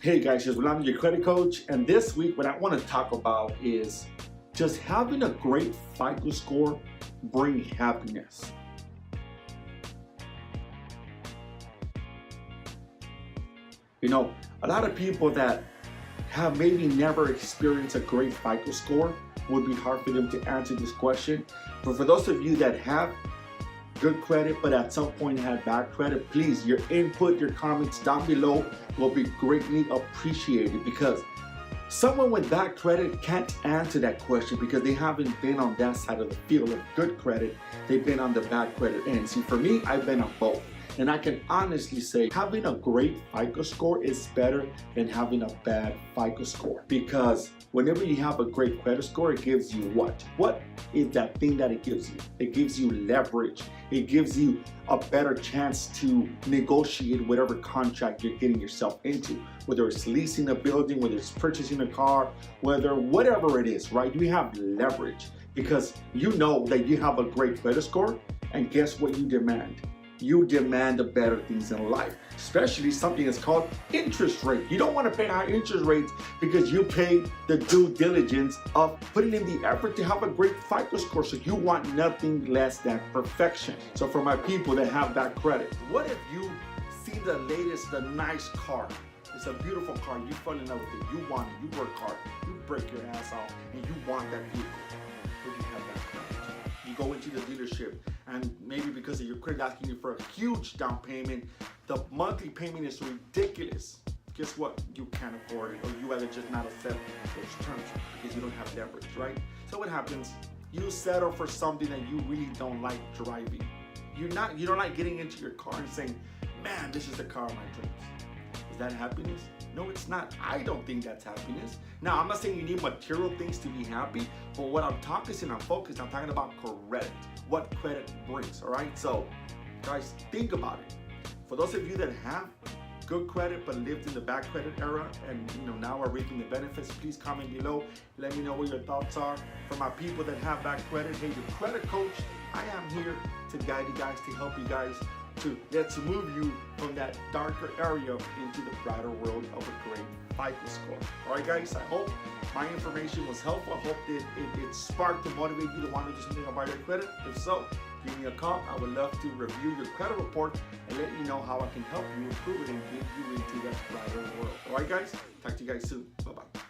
Hey guys, here's I'm your credit coach, and this week what I want to talk about is just having a great FICO score bring happiness. You know, a lot of people that have maybe never experienced a great FICO score would be hard for them to answer this question. But for those of you that have good credit, but at some point had bad credit, please, your input, your comments down below will be greatly appreciated, because someone with bad credit can't answer that question because they haven't been on that side of the field of good credit. They've been on the bad credit end. See, for me, I've been on both. And I can honestly say having a great FICO score is better than having a bad FICO score, because whenever you have a great credit score, it gives you what? What is that thing that it gives you? It gives you leverage. It gives you a better chance to negotiate whatever contract you're getting yourself into, whether it's leasing a building, whether it's purchasing a car, whatever it is, right? You have leverage because you know that you have a great credit score, and guess what you demand? You demand the better things in life, especially something that's called interest rate. You don't want to pay high interest rates because you pay the due diligence of putting in the effort to have a great FICO score. So you want nothing less than perfection. So for my people that have that credit, what if you see the latest, the nice car? It's a beautiful car. You fall in love with it. You want it. You work hard. You break your ass off, and you want that vehicle. But you have that credit. You go into the dealership, and maybe because of your credit asking you for a huge down payment, the monthly payment is ridiculous. Guess what? You can't afford it, or you rather just not accept those terms because you don't have leverage, right? So what happens? You settle for something that you really don't like driving. You don't like getting into your car and saying, man, this is the car of my dreams. Is that happiness? No, it's not. I don't think that's happiness. Now, I'm not saying you need material things to be happy, but what I'm talking about, I'm talking about credit, what credit brings, all right? So, guys, think about it. For those of you that have good credit but lived in the bad credit era and now are reaping the benefits, please comment below. Let me know what your thoughts are. For my people that have bad credit, hey, your credit coach, I am here to guide you guys, to help you guys, let's move you from that darker area into the brighter world of a great FICO score. All right, guys, I hope my information was helpful. I hope that it sparked to motivate you to want to do something about your credit. If so, give me a call. I would love to review your credit report and let you know how I can help you improve it and get you into that brighter world. All right, guys, talk to you guys soon. Bye-bye.